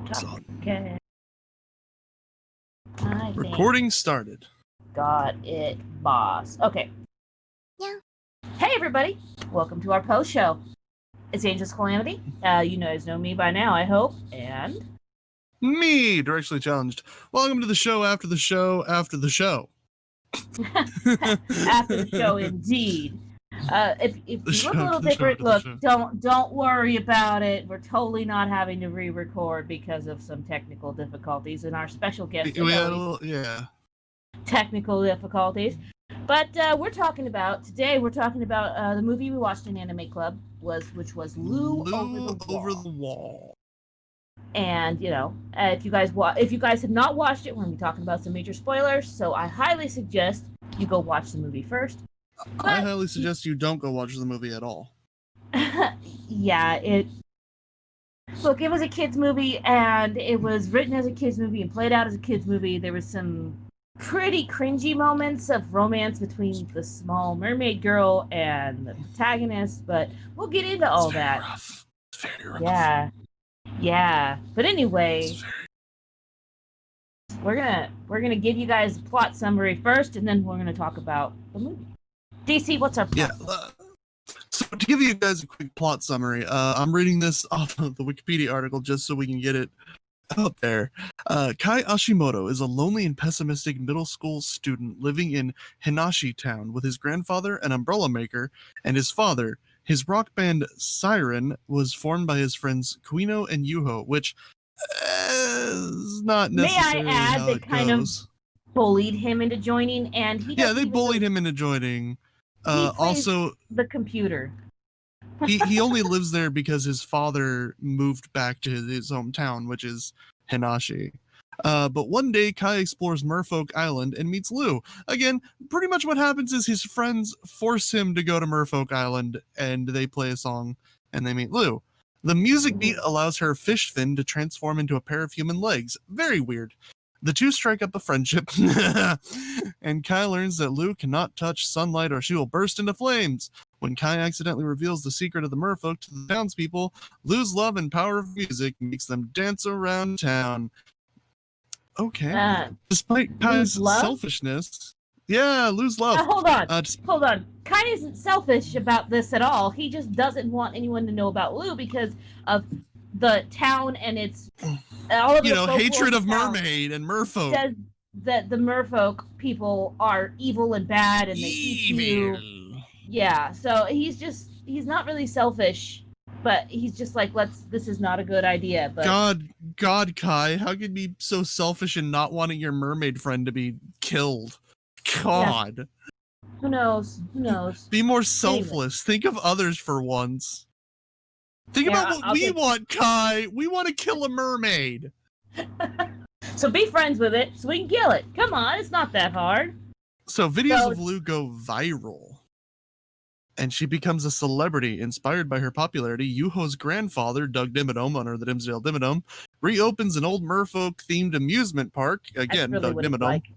Otakucast. Recording started. Got it, boss. Okay. Yeah. Hey, everybody. Welcome to our post show. It's Angel's Calamity. You guys know me by now, I hope. And Me, Directionally Challenged. Welcome to the show after the show after the show. after the show, indeed. If you look a little different, look, don't worry about it. We're totally not having to re-record because of some technical difficulties, and our special guest technical difficulties. But today we're talking about the movie we watched in Anime Club, which was Lou Over the Wall. And if you guys have not watched it, we're going to be talking about some major spoilers. So I highly suggest you go watch the movie first. I highly suggest you don't go watch the movie at all. Yeah, it was a kids movie, and it was written as a kids movie and played out as a kids movie. There was some pretty cringy moments of romance between the small mermaid girl and the protagonist, but we'll get into all that. Rough. It's very rough. Yeah. But anyway, we're gonna give you guys a plot summary first, and then we're gonna talk about the movie. DC, what's our plot? So to give you guys a quick plot summary, I'm reading this off of the Wikipedia article just so we can get it out there. Kai Ashimoto is a lonely and pessimistic middle school student living in Hinashi Town with his grandfather, an umbrella maker, and his father. His rock band Siren was formed by his friends Kuino and Yuho, which is not necessarily May I add, how they it kind goes. of bullied him into joining, and they bullied him into joining. Also, the computer. he only lives there because his father moved back to his hometown, which is Hinashi. But one day, Kai explores Merfolk Island and meets Lou. Again, pretty much what happens is his friends force him to go to Merfolk Island, and they play a song, and they meet Lou. The music beat allows her fish fin to transform into a pair of human legs. Very weird. The two strike up a friendship, and Kai learns that Lou cannot touch sunlight or she will burst into flames. When Kai accidentally reveals the secret of the merfolk to the townspeople, Lou's love and power of music makes them dance around town. Okay. Despite Kai's selfishness... Yeah, Lou's love. Hold on. Kai isn't selfish about this at all. He just doesn't want anyone to know about Lou because of the town and its... all of hatred of mermaid and merfolk. Says that the merfolk people are evil and bad and they eat you. Yeah, so he's not really selfish, but he's just like, this is not a good idea. But God, Kai, how could you be so selfish and not wanting your mermaid friend to be killed? God. Yeah. Who knows? Be more selfless. Think of others for once. Think about what we want, Kai. We want to kill a mermaid. So be friends with it so we can kill it. Come on, it's not that hard. So videos of Lou go viral. And she becomes a celebrity. Inspired by her popularity, Yuho's grandfather, Doug Dimmadome, owner of the Dimsdale Dimmadome, reopens an old merfolk-themed amusement park. Again, Doug Dimmadome. Like.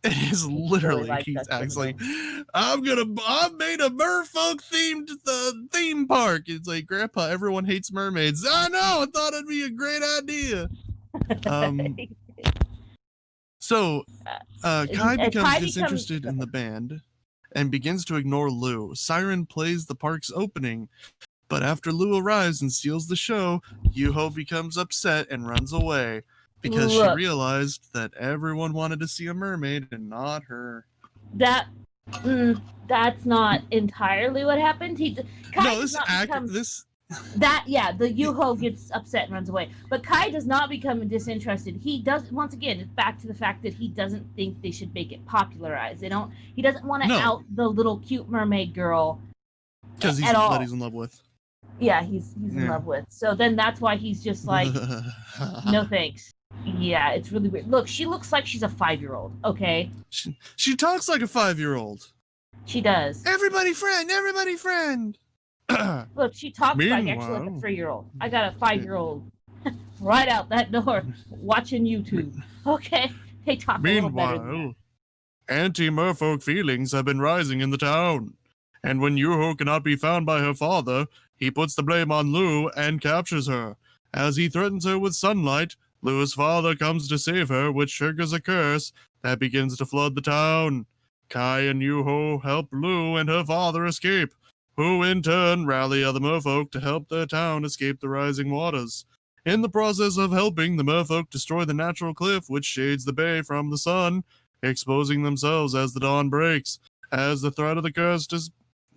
It is literally, he's actually, I made a merfolk-themed theme park. It's like, Grandpa, everyone hates mermaids. I know, I thought it'd be a great idea. So, Kai becomes disinterested in the band and begins to ignore Lou. Siren plays the park's opening, but after Lou arrives and steals the show, Yuho becomes upset and runs away because she realized that everyone wanted to see a mermaid and not her. That's not entirely what happened. The Yuho gets upset and runs away. But Kai does not become disinterested. He does, once again, it's back to the fact that he doesn't think they should make it popularized. He doesn't want to out the little cute mermaid girl. Because he's in love with. Yeah, he's in love with. So then that's why he's just like, no thanks. Yeah, it's really weird. Look, she looks like she's a 5-year-old, okay? She talks like a 5-year-old. She does. Everybody friend! Look, she talks like a 3-year-old. I got a 5-year-old right out that door watching YouTube. Okay, they talk a little better than that. Anti-merfolk feelings have been rising in the town. And when Yuho cannot be found by her father, he puts the blame on Lou and captures her. As he threatens her with sunlight, Lu's father comes to save her, which triggers a curse that begins to flood the town. Kai and Yuho help Lu and her father escape, who in turn rally other merfolk to help their town escape the rising waters. In the process of helping, the merfolk destroy the natural cliff which shades the bay from the sun, exposing themselves as the dawn breaks. As the threat of the curse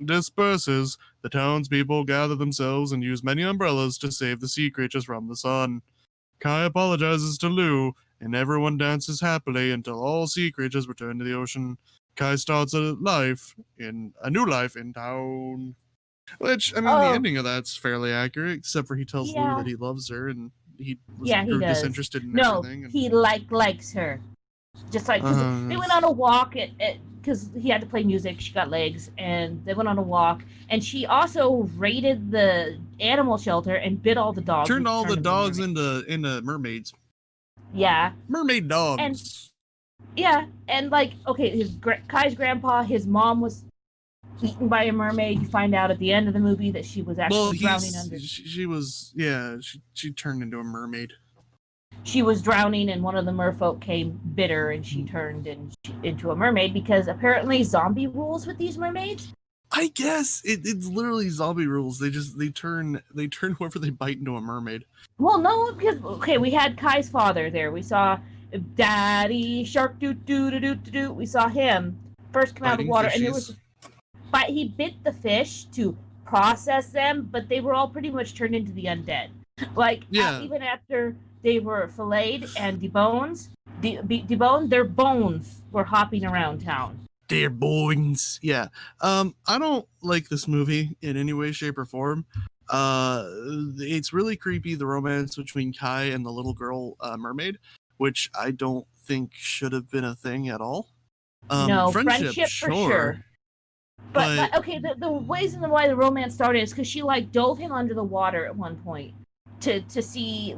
disperses, the townspeople gather themselves and use many umbrellas to save the sea creatures from the sun. Kai apologizes to Lu, and everyone dances happily until all sea creatures return to the ocean. Kai starts a new life in town. Which, I mean, the ending of that's fairly accurate, except for he tells Lu that he loves her and he grew disinterested in everything. He likes her. Just like, because they went on a walk because he had to play music, she got legs, and they went on a walk, and she also raided the animal shelter and bit all the dogs. Turned all the dogs into mermaids. Yeah. Mermaid dogs. And like, okay, Kai's grandpa, his mom was eaten by a mermaid. You find out at the end of the movie that she was actually drowning under. She turned into a mermaid. She was drowning, and one of the merfolk came bit her, and she turned into a mermaid because apparently zombie rules with these mermaids. I guess it's literally zombie rules. They turn whoever they bite into a mermaid. Well, no, because we had Kai's father there. We saw Daddy Shark doo. We saw him first come out of the water, and but he bit the fish to process them, but they were all pretty much turned into the undead. Even after they were filleted and deboned, their bones were hopping around town. Their bones. Yeah. I don't like this movie in any way, shape, or form. It's really creepy, the romance between Kai and the little girl mermaid, which I don't think should have been a thing at all. No, friendship for sure. But okay, the reason why the romance started is because she dove him under the water at one point to see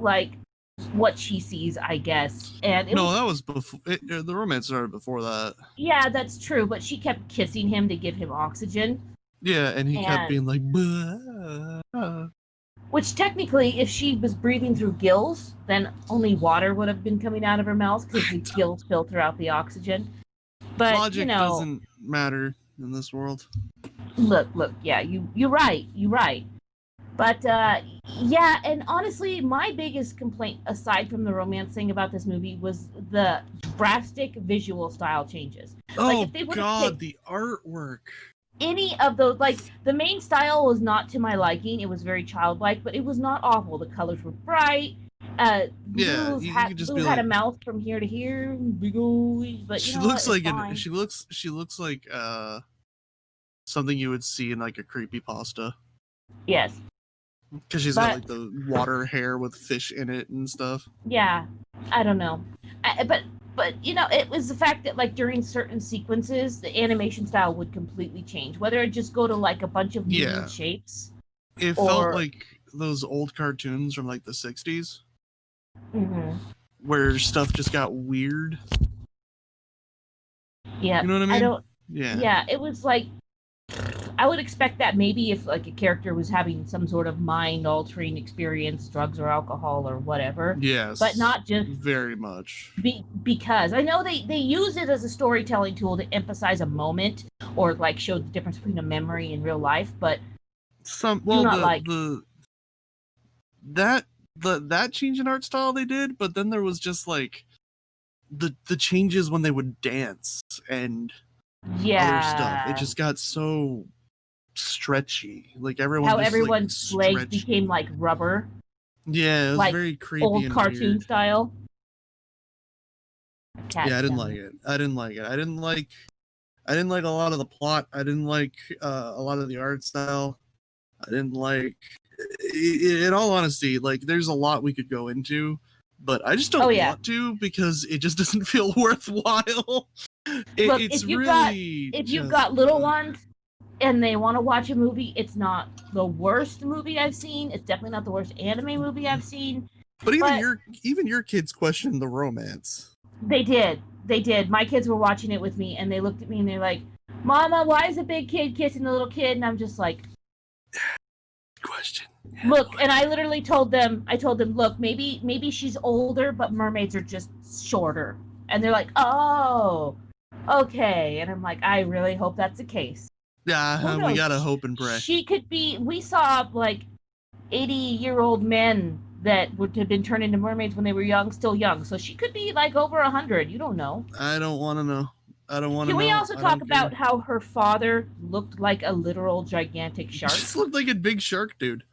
what she sees, I guess. And that was before. The romance started before that. Yeah, that's true. But she kept kissing him to give him oxygen. Yeah, and he kept being like, bah. Which technically, if she was breathing through gills, then only water would have been coming out of her mouth because the gills filter out the oxygen. But logic doesn't matter in this world. Look. Yeah, you're right. But and honestly, my biggest complaint, aside from the romance thing about this movie, was the drastic visual style changes. Oh, God, the artwork. Any of those, the main style was not to my liking. It was very childlike, but it was not awful. The colors were bright. Lou had a mouth from here to here, big old. But she looks like she looks like something you would see in a creepypasta. Yes. Because she's got the water hair with fish in it and stuff. Yeah, I don't know, but it was the fact that during certain sequences the animation style would completely change, whether it just go to a bunch of moving shapes. It felt like those old cartoons from the 60s, where stuff just got weird. Yeah, you know what I mean? Yeah, it was I would expect that maybe if a character was having some sort of mind-altering experience, drugs or alcohol or whatever. Yes. But not just very much. Because I know they use it as a storytelling tool to emphasize a moment or show the difference between a memory and real life, but that change in art style they did, but then there was just the changes when they would dance and other stuff. It just got so stretchy. Everyone's legs became rubber. Yeah, it was very creepy. Old cartoon weird. Style. I didn't like it. I didn't like a lot of the plot. I didn't like a lot of the art style. I didn't like. In all honesty, there's a lot we could go into, but I just don't want to because it just doesn't feel worthwhile. Look, if you've got little ones and they want to watch a movie, it's not the worst movie I've seen. It's definitely not the worst anime movie I've seen. But even your kids questioned the romance. They did. My kids were watching it with me, and they looked at me and they're like, "Mama, why is a big kid kissing the little kid?" And I'm just like, question. Look, and I literally told them, look, maybe she's older, but mermaids are just shorter. And they're like, oh, okay. And I'm like, I really hope that's the case. Who Yeah, we knows? gotta hope and pray. She could be. We saw like 80-year-old men that would have been turned into mermaids when they were young, still young. So she could be like over 100. You don't know. I don't want to know. I don't want to Can know. we also I talk don't care. about how her father looked like a literal gigantic shark? Just looked like a big shark, dude.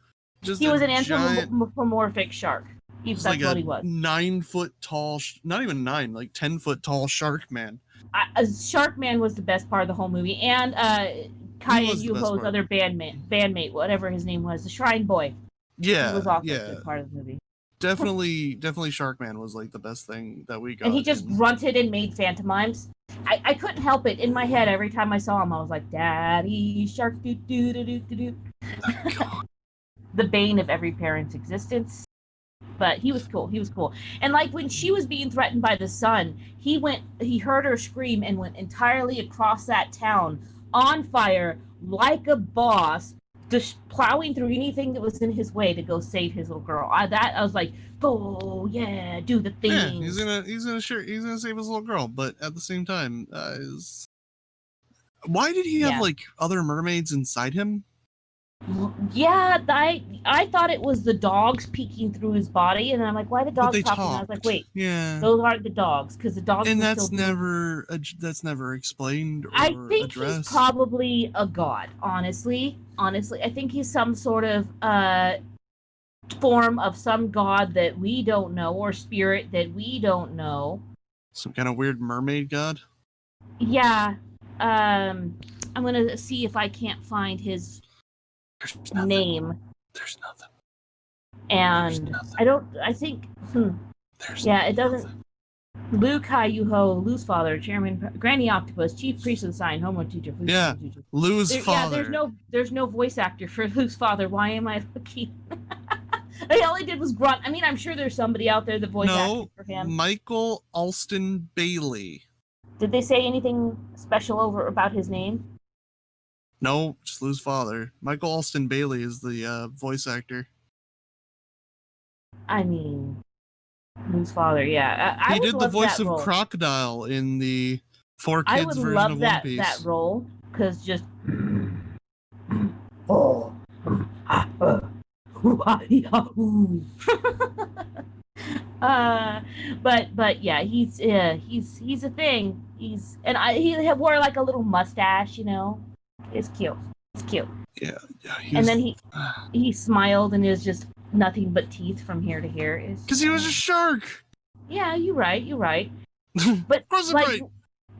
He was an anthropomorphic shark. That's like what a he was. 9-foot tall, not even 9, like 10-foot tall shark man. Shark Man was the best part of the whole movie, and Kaya Yuho's other bandmate, whatever his name was, the Shrine Boy. Yeah, he was also a good part of the movie. Definitely, Sharkman was like the best thing that we got. And he just grunted and made pantomimes. I couldn't help it. In my head, every time I saw him, I was like, "Daddy Shark, do do do do do do." The bane of every parent's existence. But he was cool. And like when she was being threatened by the sun, he heard her scream and went entirely across that town on fire like a boss, just plowing through anything that was in his way to go save his little girl. I was like, oh yeah, do the thing. Yeah, he's gonna save his little girl, but at the same time, why did he have like other mermaids inside him? Yeah, I thought it was the dogs peeking through his body, and I'm like, why the dogs talking? And I was like, wait, those aren't the dogs, because the dogs. And that's never explained or I think addressed. He's probably a god. Honestly, I think he's some sort of form of some god that we don't know, or spirit that we don't know. Some kind of weird mermaid god. Yeah, I'm gonna see if I can't find his name. There's nothing. And I think it doesn't. Liu Kai Yuho, Lu's father, chairman, Granny Octopus, chief priest of the sign, homeworld teacher. Lu's father. Yeah, there's no voice actor for Lu's father. Why am I looking? All he did was grunt. I mean, I'm sure there's somebody out there that voice acted for him. Michael Alston Bailey. Did they say anything special about his name? No, just Lu's father. Michael Alston Bailey is the voice actor. I mean, Lu's father, yeah. He did the voice of Crocodile in the 4Kids version of One Piece. That role, because just but yeah, he's a thing. He wore like a little mustache, you know. It's cute. Yeah. And then he smiled, and there's just nothing but teeth from here to here. Because he was a shark. Yeah, you're right. But of course I'm right.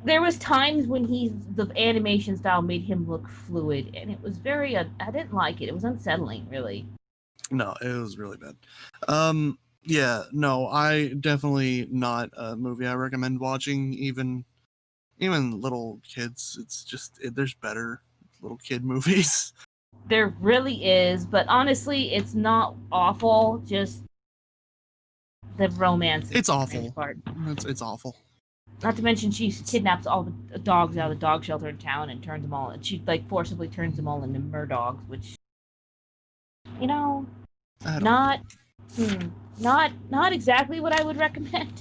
There was times when the animation style made him look fluid, and it was very. I didn't like it. It was unsettling, really. No, it was really bad. Yeah, no, I definitely not a movie I recommend watching. Even little kids. It's just there's better little kid movies. There really is, but honestly, it's not awful. Just the romance. It's awful. Part. It's awful. Not to mention, she kidnaps all the dogs out of the dog shelter in town and turns them all. And she forcibly turns them all into merdogs, which, not exactly what I would recommend.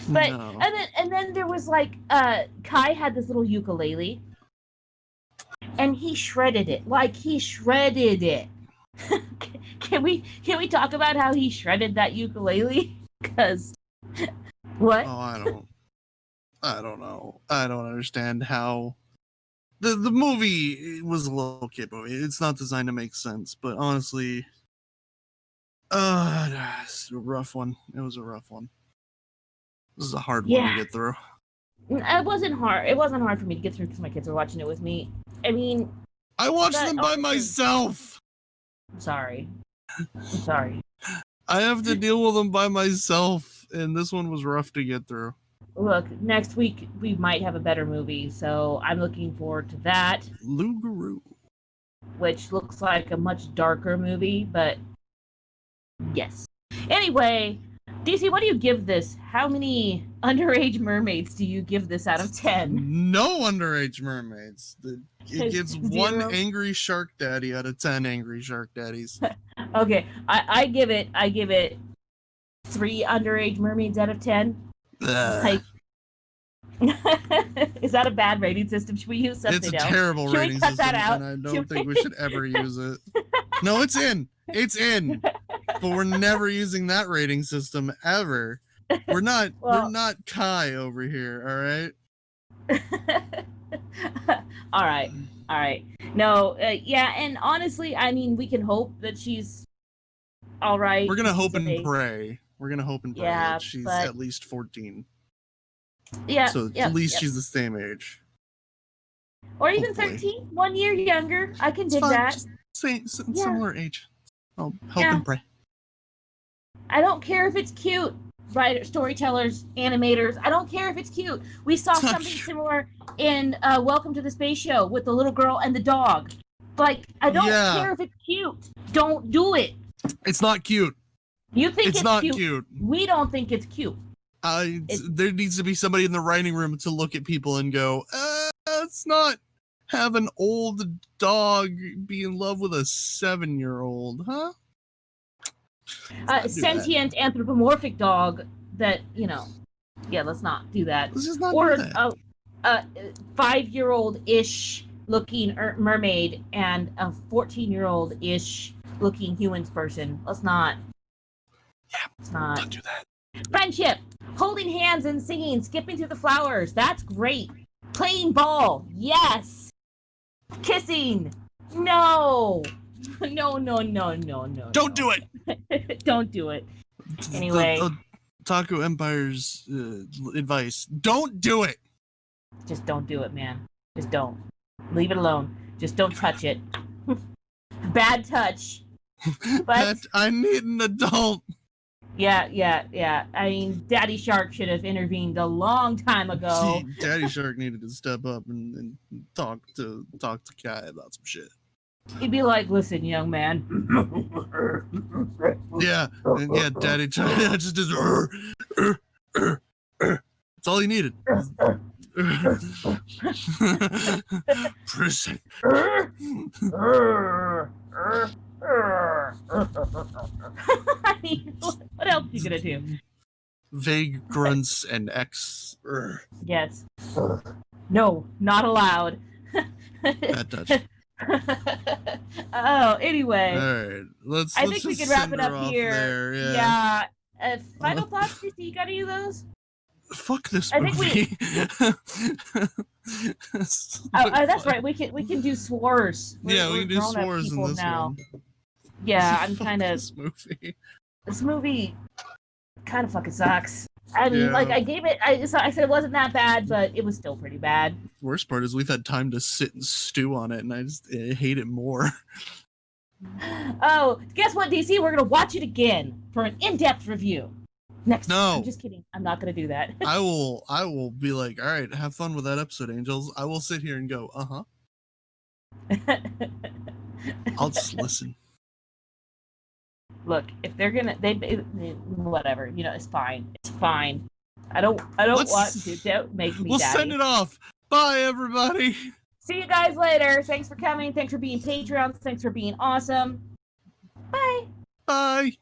But no. and then there was like Kai had this little ukulele. And he shredded it. Can we talk about how he shredded that ukulele? Because what? Oh, I don't know. I don't understand how the movie was a little kid movie. It's not designed to make sense, but honestly, it's a rough one. It was a rough one. This is a hard one to get through. It wasn't hard. It wasn't hard for me to get through because my kids were watching it with me. I mean, I watched them by myself. I'm sorry. I have to deal with them by myself, and this one was rough to get through. Look, next week we might have a better movie, so I'm looking forward to that. Lugaroo. Which looks like a much darker movie, but yes. Anyway, DC, what do you give this? How many underage mermaids do you give this out of 10? No underage mermaids. It gives 1 angry shark daddy out of 10 angry shark daddies. Okay, I give it 3 underage mermaids out of 10. Like, is that a bad rating system? Should we use something else? It's a terrible rating system, that out? And I don't think we should ever use it. No, it's in. It's in. But we're never using that rating system ever. We're not Kai over here, all right? All right. No, yeah, and honestly, I mean, we can hope that she's all right. We're gonna hope and pray. We're gonna hope and pray that she's at least 14. Yeah. So at least she's the same age. Or even 13, 1 year younger. I can dig that. Just similar age. I'll hope and pray. I don't care if it's cute. Writers, storytellers, animators. I don't care if it's cute. We saw something similar in Welcome to the Space Show with the little girl and the dog. Like, I don't care if it's cute. Don't do it. It's not cute. You think it's not cute. We don't think it's cute. There needs to be somebody in the writing room to look at people and go, let's not have an old dog be in love with a 7-year-old, huh? Sentient anthropomorphic dog that, let's not do that. Let's just not do that. A 5-year-old-ish looking mermaid and a 14-year-old-ish looking humans person. Let's not. Yeah, let's not. Don't do that. Friendship. Holding hands and singing, skipping through the flowers. That's great. Playing ball. Yes. Kissing. No. No. Don't do it. Don't do it. Anyway. The Otaku Empire's advice. Don't do it. Just don't do it, man. Just don't. Leave it alone. Just don't touch it. Bad touch. But I need an adult. Yeah. I mean, Daddy Shark should have intervened a long time ago. Daddy Shark needed to step up and talk to Kai about some shit. He'd be like, "Listen, young man." Yeah, Daddy Shark just does. That's all he needed. Prison. I mean, what else are you gonna do? Vague grunts and X. Yes. No, not allowed. Bad touch. Oh, anyway. All right, I think we can wrap it up here. There, yeah. Final thoughts, DC? You got any of those? Fuck this movie. That's right. We can do swores. We can do swores in this now. one. Yeah, I'm kind of. This movie kind of fucking sucks. I mean, I gave it. I said it wasn't that bad, but it was still pretty bad. Worst part is we've had time to sit and stew on it, and I hate it more. Oh, guess what, DC? We're gonna watch it again for an in-depth review. Next time. I'm just kidding. I'm not gonna do that. I will be like, all right, have fun with that episode, Angels. I will sit here and go, I'll just listen. Look, if they're gonna, whatever, it's fine. It's fine. I don't want to. Don't make me. We'll send it off. Bye, everybody. See you guys later. Thanks for coming. Thanks for being Patreons. Thanks for being awesome. Bye. Bye.